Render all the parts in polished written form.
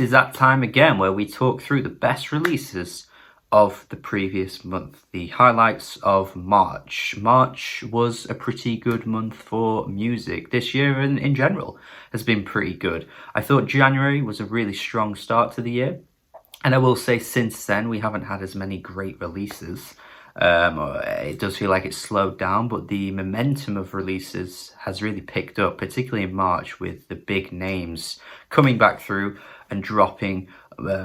It is that time again where we talk through the best releases of the previous month, the highlights of March. March was a pretty good month for music. This year and in general has been pretty good. I thought January was a really strong start to the year. And I will say since then, we haven't had as many great releases. It does feel like it's slowed down, but the momentum of releases has really picked up, particularly in March, with the big names coming back through and dropping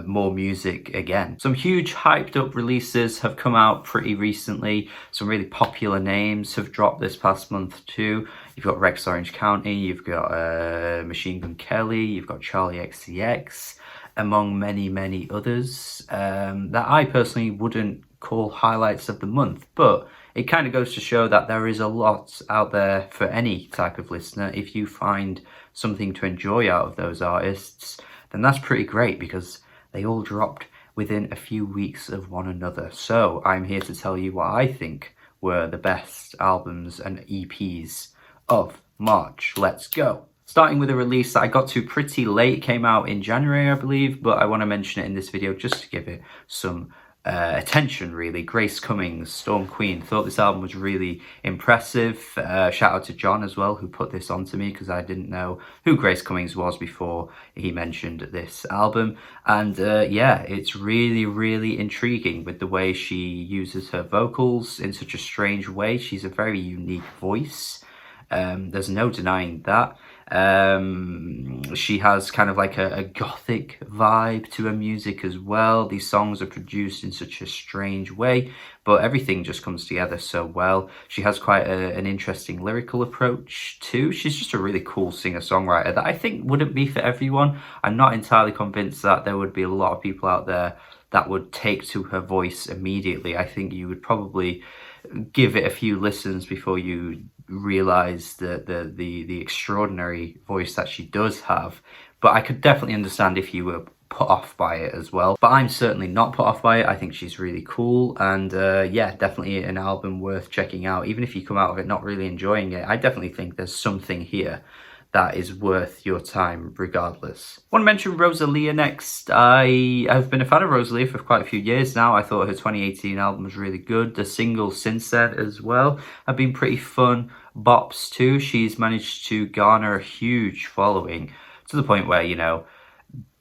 more music again. Some huge hyped up releases have come out pretty recently. Some really popular names have dropped this past month too. You've got Rex Orange County, you've got Machine Gun Kelly, you've got Charlie XCX, among many others that I personally wouldn't call highlights of the month, but it kind of goes to show that there is a lot out there for any type of listener. If you find something to enjoy out of those artists, then that's pretty great because they all dropped within a few weeks of one another. So I'm here to tell you what I think were the best albums and EPs of March. Let's go. Starting with a release that I got to pretty late, came out in January, I believe, but I want to mention it in this video just to give it some attention, really. Grace Cummings, Storm Queen. Thought this album was really impressive. Shout out to John as well, who put this onto me because I didn't know who Grace Cummings was before he mentioned this album. And yeah, it's really intriguing with the way she uses her vocals in such a strange way. She's a very unique voice. There's no denying that. She has kind of like a gothic vibe to her music as well. These songs are produced in such a strange way, but everything just comes together so well. She has quite an interesting lyrical approach too. She's just a really cool singer-songwriter that I think wouldn't be for everyone. I'm not entirely convinced that there would be a lot of people out there that would take to her voice immediately. I think you would probably give it a few listens before you realize the extraordinary voice that she does have. But I could definitely understand if you were put off by it as well. But I'm certainly not put off by it. I think she's really cool, and yeah, definitely an album worth checking out. Even if you come out of it not really enjoying it, I definitely think there's something here that is worth your time regardless. I want to mention Rosalia next. I have been a fan of Rosalia for quite a few years now. I thought her 2018 album was really good. The singles since then as well have been pretty fun bops too. She's managed to garner a huge following to the point where, you know,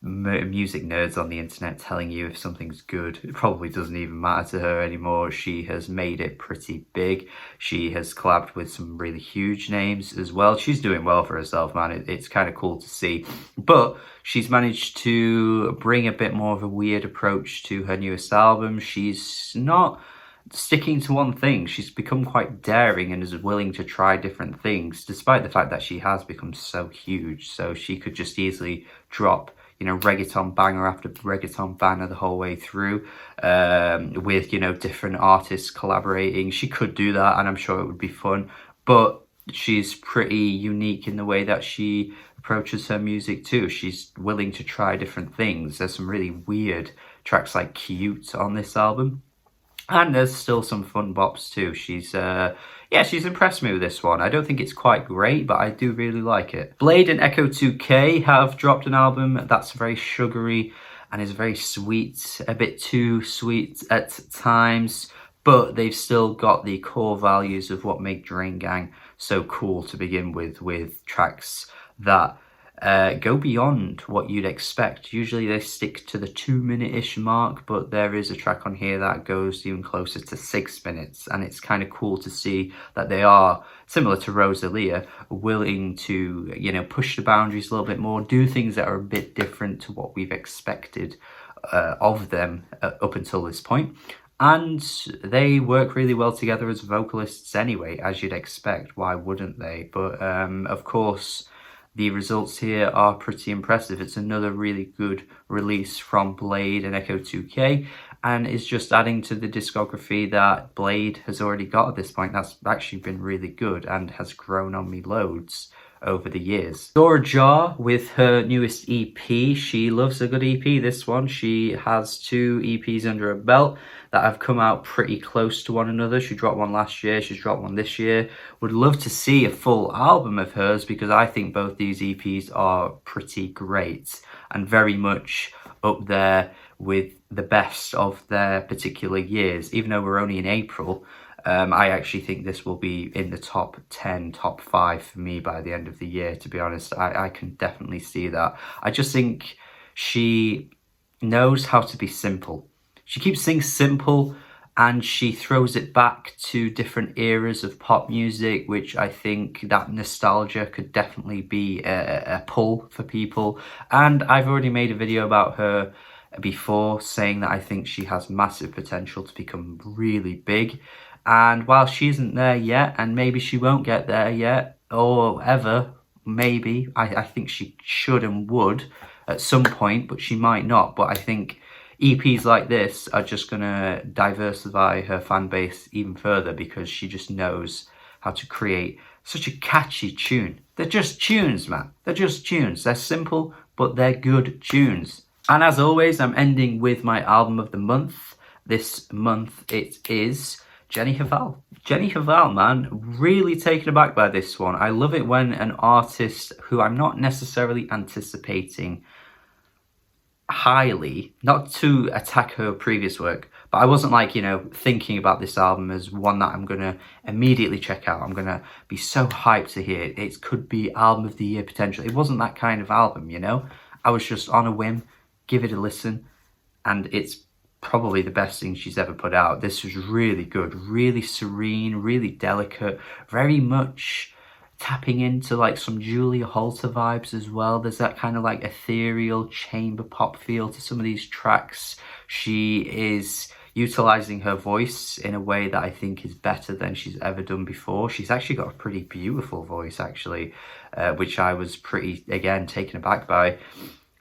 music nerds on the internet telling you if something's good, it probably doesn't even matter to her anymore. She has made it pretty big. She has collabed with some really huge names as well. She's doing well for herself, man. It's kind of cool to see. But she's managed to bring a bit more of a weird approach to her newest album. She's not sticking to one thing. She's become quite daring and is willing to try different things, despite the fact that she has become so huge. So she could just easily drop, you know, reggaeton banger after reggaeton banger the whole way through, with, you know, different artists collaborating. She could do that, and I'm sure it would be fun, but she's pretty unique in the way that she approaches her music too. She's willing to try different things. There's some really weird tracks like Cute on this album, and there's still some fun bops too. Yeah, she's impressed me with this one. I don't think it's quite great, but I do really like it. Blade and Echo 2K have dropped an album that's very sugary and is very sweet, a bit too sweet at times, but they've still got the core values of what make Drain Gang so cool to begin with tracks that go beyond what you'd expect. Usually they stick to the 2-minute-ish mark, but there is a track on here that goes even closer to 6 minutes, and it's kind of cool to see that they are, similar to Rosalia, willing to, you know, push the boundaries a little bit more, do things that are a bit different to what we've expected of them up until this point. And they work really well together as vocalists anyway, as you'd expect. Why wouldn't they? But of course, the results here are pretty impressive. It's another really good release from Blade and Echo 2K, and is just adding to the discography that Blade has already got at this point. That's actually been really good and has grown on me loads over the years. Doorjaw with her newest EP. She loves a good EP, this one. She has 2 EPs under her belt that have come out pretty close to one another. She dropped one last year, she's dropped one this year. Would love to see a full album of hers because I think both these EPs are pretty great and very much up there with the best of their particular years. Even though we're only in April, I actually think this will be in the top 10, top 5 for me by the end of the year, to be honest. I can definitely see that. I just think she knows how to be simple. She keeps things simple and she throws it back to different eras of pop music, which I think that nostalgia could definitely be a pull for people. And I've already made a video about her before saying that I think she has massive potential to become really big. And while she isn't there yet, and maybe she won't get there yet, or ever, maybe, I think she should and would at some point, but she might not. But I think EPs like this are just going to diversify her fan base even further because she just knows how to create such a catchy tune. They're just tunes, man. They're just tunes. They're simple, but they're good tunes. And as always, I'm ending with my album of the month. This month it is Jenny Haval. Jenny Haval, man, really taken aback by this one. I love it when an artist who I'm not necessarily anticipating highly, not to attack her previous work, but I wasn't like, you know, thinking about this album as one that I'm gonna immediately check out. I'm gonna be so hyped to hear it. It could be album of the year potential. It wasn't that kind of album, you know. I was just on a whim, give it a listen, and it's probably the best thing she's ever put out. This was really good, really serene, really delicate, very much tapping into like some Julia Holter vibes as well. There's that kind of like ethereal chamber pop feel to some of these tracks. She is utilizing her voice in a way that I think is better than she's ever done before. She's actually got a pretty beautiful voice actually, which I was pretty, again, taken aback by.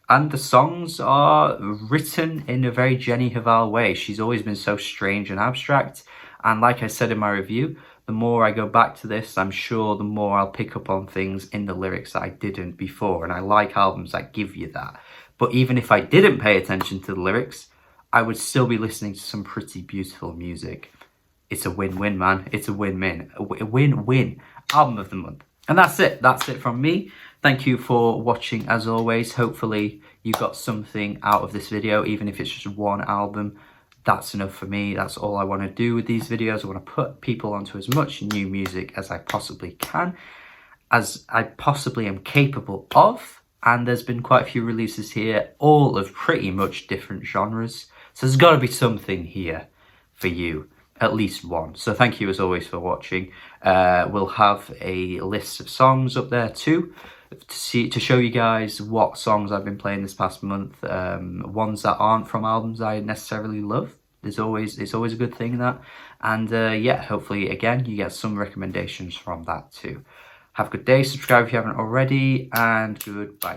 And the songs are written in a very Jenny Haval way. She's always been so strange and abstract. And like I said in my review, the more I go back to this, I'm sure the more I'll pick up on things in the lyrics that I didn't before. And I like albums that give you that. But even if I didn't pay attention to the lyrics, I would still be listening to some pretty beautiful music. It's a win-win, man. It's a win-win. A win-win. Album of the month. And that's it. That's it from me. Thank you for watching as always. Hopefully you got something out of this video, even if it's just one album. That's enough for me. That's all I want to do with these videos. I want to put people onto as much new music as I possibly can, as I possibly am capable of. And there's been quite a few releases here, all of pretty much different genres. So there's got to be something here for you, at least one. So thank you as always for watching. We'll have a list of songs up there too, to show you guys what songs I've been playing this past month, ones that aren't from albums I necessarily love. It's always a good thing, that. And yeah, hopefully again you get some recommendations from that too. Have a good day, subscribe if you haven't already, and goodbye.